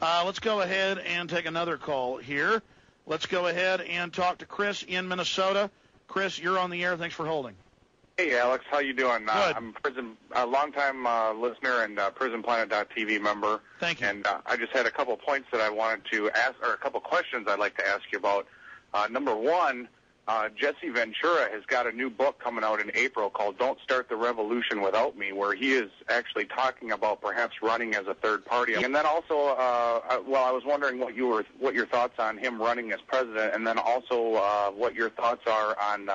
Let's go ahead and take another call here. Let's go ahead and talk to Chris in Minnesota. Chris, you're on the air. Thanks for holding. Hey, Alex. How you doing? Good. I'm a longtime listener and PrisonPlanet.tv member. Thank you. And I just had a couple points that I wanted to ask, or a couple questions I'd like to ask you about. Number one, Jesse Ventura has got a new book coming out in April called Don't Start the Revolution Without Me, where he is actually talking about perhaps running as a third party. And then also, I was wondering what your thoughts on him running as president, and then also what your thoughts are on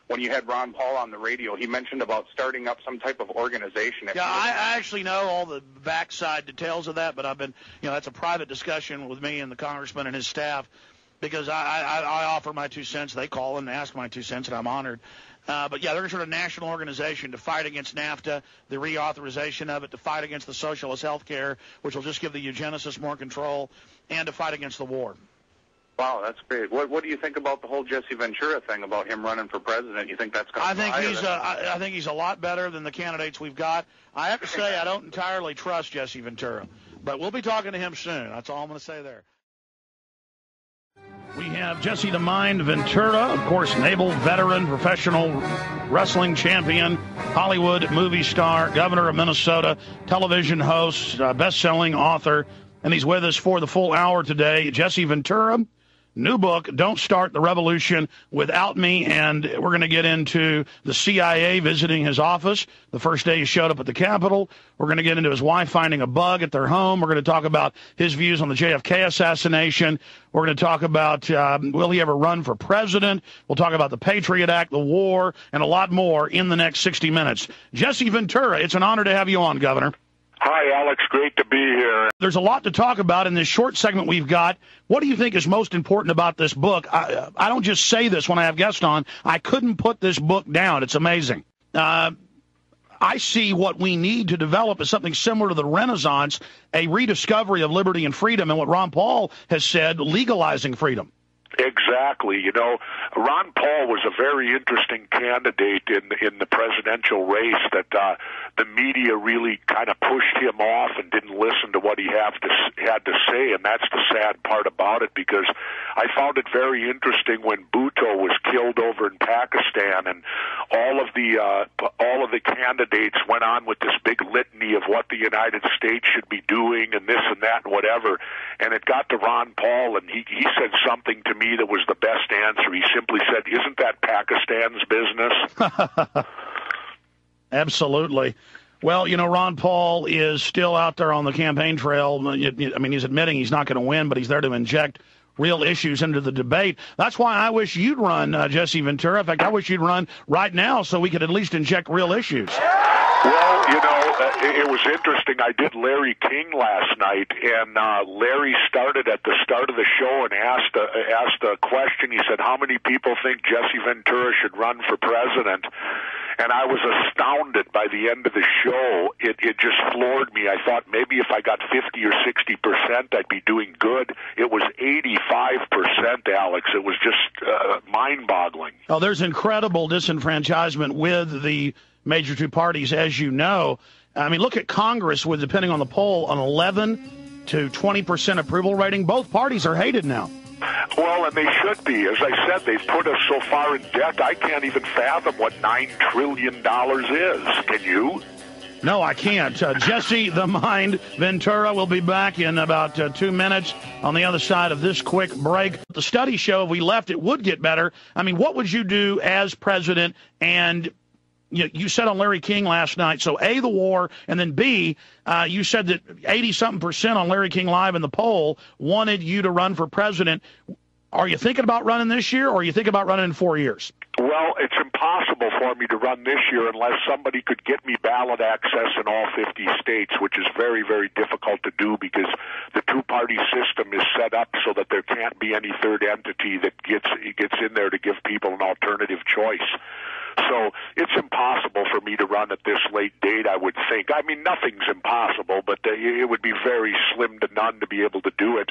when you had Ron Paul on the radio. He mentioned about starting up some type of organization. Yeah, I actually know all the backside details of that, but I've been, that's a private discussion with me and the congressman and his staff, because I offer my 2 cents. They call and ask my 2 cents, and I'm honored. But, yeah, they're a sort of national organization to fight against NAFTA, the reauthorization of it, to fight against the socialist health care, which will just give the eugenicists more control, and to fight against the war. Wow, that's great. What do you think about the whole Jesse Ventura thing about him running for president? You think that's going to I think he's a lot better than the candidates we've got. I have to say I don't entirely trust Jesse Ventura, but we'll be talking to him soon. That's all I'm going to say there. We have Jesse the Mind Ventura, of course, naval veteran, professional wrestling champion, Hollywood movie star, governor of Minnesota, television host, best-selling author, and he's with us for the full hour today. Jesse Ventura, new book, Don't Start the Revolution Without Me, and we're going to get into the CIA visiting his office the first day he showed up at the Capitol. We're going to get into his wife finding a bug at their home. We're going to talk about his views on the JFK assassination. We're going to talk about will he ever run for president. We'll talk about the Patriot Act, the war, and a lot more in the next 60 minutes. Jesse Ventura, it's an honor to have you on, Governor. Hi, Alex. Great to be here. There's a lot to talk about in this short segment we've got. What do you think is most important about this book? I don't just say this when I have guests on. I couldn't put this book down. It's amazing. I see what we need to develop is something similar to the Renaissance, a rediscovery of liberty and freedom, and what Ron Paul has said, legalizing freedom. Exactly. Ron Paul was a very interesting candidate in the presidential race that the media really kind of pushed him off and didn't listen to what he had to say, and that's the sad part about it, because I found it very interesting when Bhutto was killed over in Pakistan, and all of the candidates went on with this big litany of what the United States should be doing and this and that and whatever, and it got to Ron Paul, and he said something to me that was the best answer. He simply said, "Isn't that Pakistan's business?" Absolutely. Well, Ron Paul is still out there on the campaign trail. I mean, he's admitting he's not going to win, but he's there to inject real issues into the debate. That's why I wish you'd run, Jesse Ventura. In fact, I wish you'd run right now so we could at least inject real issues. Well, it was interesting. I did Larry King last night, and Larry started at the start of the show and asked a question. He said, "How many people think Jesse Ventura should run for president?" And I was astounded by the end of the show. It just floored me. I thought maybe if I got 50 or 60%, I'd be doing good. It was 85%, Alex. It was just mind-boggling. Oh, there's incredible disenfranchisement with the major two parties, as you know. I mean, look at Congress with, depending on the poll, an 11 to 20% approval rating. Both parties are hated now. Well, and they should be. As I said, they've put us so far in debt, I can't even fathom what $9 trillion is. Can you? No, I can't. Jesse the Mind Ventura will be back in about 2 minutes on the other side of this quick break. The studies show if we left, it would get better. I mean, what would you do as president? And you said on Larry King last night, so A, the war, and then B, you said that 80-something% on Larry King Live in the poll wanted you to run for president. Are you thinking about running this year, or are you thinking about running in 4 years? Well, it's impossible for me to run this year unless somebody could get me ballot access in all 50 states, which is very, very difficult to do because the two-party system is set up so that there can't be any third entity that gets in there to give people an alternative choice. So it's impossible for me to run at this late date, I would think. I mean, nothing's impossible, but it would be very slim to none to be able to do it.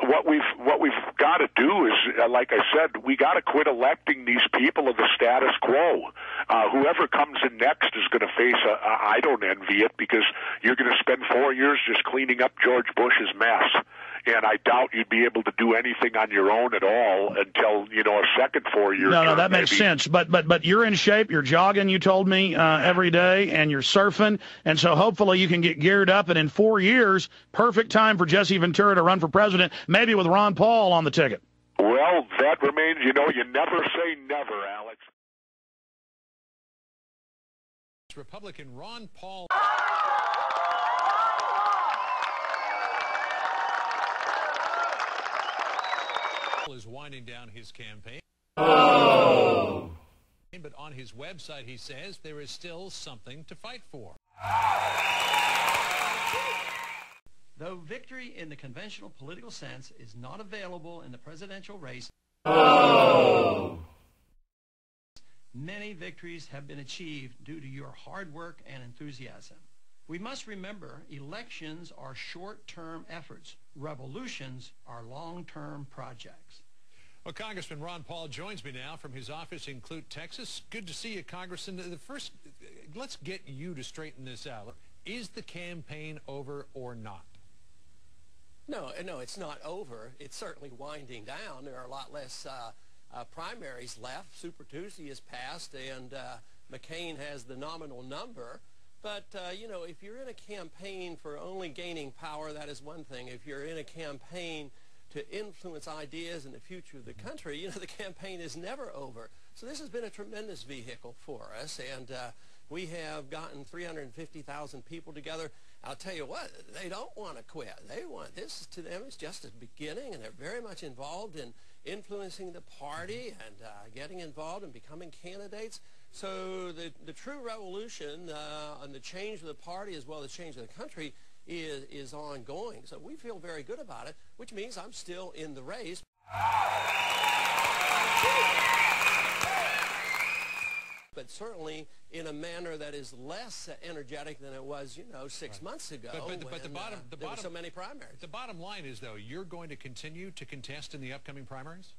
What we've got to do is, like I said, we got to quit electing these people of the status quo. Whoever comes in next is going to face I don't envy it, because you're going to spend 4 years just cleaning up George Bush's mess. And I doubt you'd be able to do anything on your own at all until, a second 4 year term. No, that makes sense. But you're in shape. You're jogging, you told me, every day, and you're surfing. And so hopefully you can get geared up. And in 4 years, perfect time for Jesse Ventura to run for president, maybe with Ron Paul on the ticket. Well, that remains, you never say never, Alex. Republican Ron Paul is winding down his campaign. Oh. But on his website, he says there is still something to fight for. Though victory in the conventional political sense is not available in the presidential race, many victories have been achieved due to your hard work and enthusiasm. We must remember, elections are short-term efforts. Revolutions are long-term projects. Well, Congressman Ron Paul joins me now from his office in Clute, Texas. Good to see you, Congressman. Let's get you to straighten this out. Is the campaign over or not? No, it's not over. It's certainly winding down. There are a lot less primaries left. Super Tuesday is passed, and McCain has the nominal number. But, if you're in a campaign for only gaining power, that is one thing. If you're in a campaign to influence ideas in the future of the country, the campaign is never over. So this has been a tremendous vehicle for us, and we have gotten 350,000 people together. I'll tell you what, they don't want to quit. They want this, to them, is just a beginning, and they're very much involved in influencing the party and getting involved and becoming candidates. So the true revolution and the change of the party as well as the change of the country is ongoing. So we feel very good about it, which means I'm still in the race. But certainly in a manner that is less energetic than it was, 6 months ago. But there were so many primaries. The bottom line is, though, you're going to continue to contest in the upcoming primaries?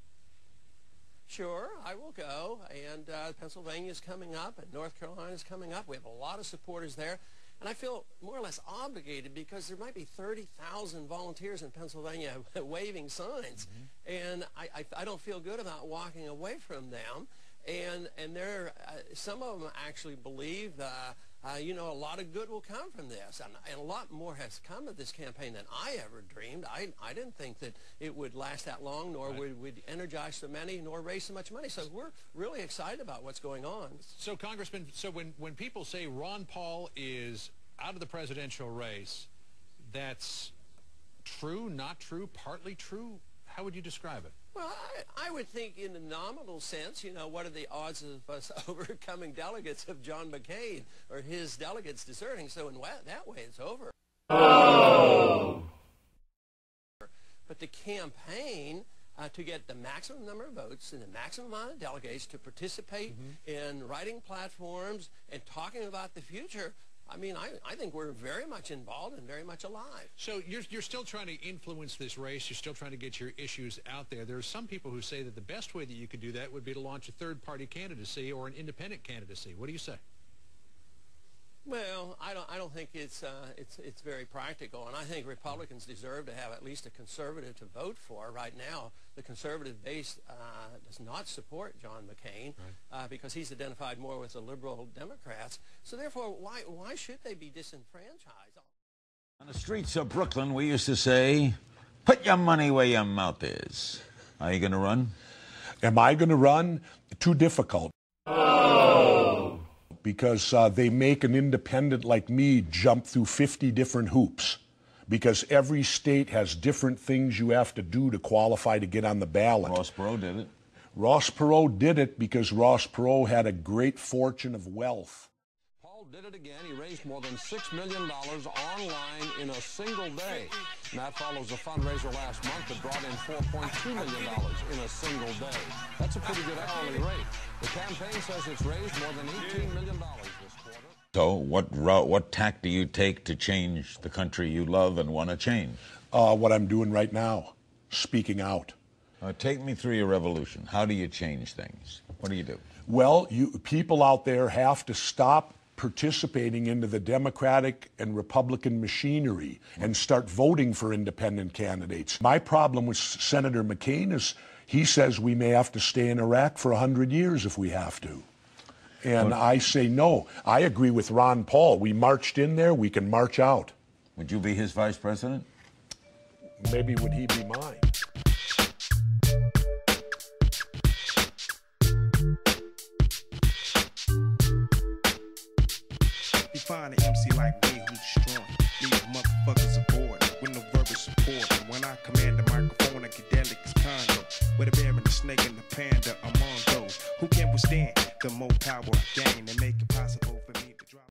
Sure, I will go, and Pennsylvania's coming up, and North Carolina's coming up. We have a lot of supporters there, and I feel more or less obligated because there might be 30,000 volunteers in Pennsylvania waving signs, and I don't feel good about walking away from them. And some of them actually believe a lot of good will come from this, and a lot more has come of this campaign than I ever dreamed. I didn't think that it would last that long, nor would energize so many, nor raise so much money. So we're really excited about what's going on. So, Congressman, when people say Ron Paul is out of the presidential race, that's true, not true, partly true? How would you describe it? Well, I would think in a nominal sense, what are the odds of us overcoming delegates of John McCain or his delegates deserting? So in that way, it's over. Oh. But the campaign to get the maximum number of votes and the maximum amount of delegates to participate in writing platforms and talking about the future, I think we're very much involved and very much alive. So you're still trying to influence this race. You're still trying to get your issues out there. There are some people who say that the best way that you could do that would be to launch a third-party candidacy or an independent candidacy. What do you say? Well, I don't think it's very practical, and I think Republicans deserve to have at least a conservative to vote for. Right now, the conservative base does not support John McCain because he's identified more with the liberal Democrats. So therefore, why should they be disenfranchised? On the streets of Brooklyn, we used to say, "Put your money where your mouth is." Are you going to run? Am I going to run? Too difficult. Oh. Because they make an independent like me jump through 50 different hoops. Because every state has different things you have to do to qualify to get on the ballot. Ross Perot did it. Ross Perot did it because Ross Perot had a great fortune of wealth. Paul did it again. He raised more than $6 million online in a single day. And that follows a fundraiser last month that brought in $4.2 million in a single day. That's a pretty good hourly rate. The campaign says it's raised more than $18 million this quarter. So what tack do you take to change the country you love and want to change? What I'm doing right now, speaking out. Take me through your revolution. How do you change things? What do you do? Well, people out there have to stop participating into the Democratic and Republican machinery and start voting for independent candidates. My problem with Senator McCain is he says we may have to stay in Iraq for 100 years if we have to. And I say no. I agree with Ron Paul. We marched in there, we can march out. Would you be his vice president? Maybe would he be mine? Find an MC like me who's strong. These motherfuckers aboard.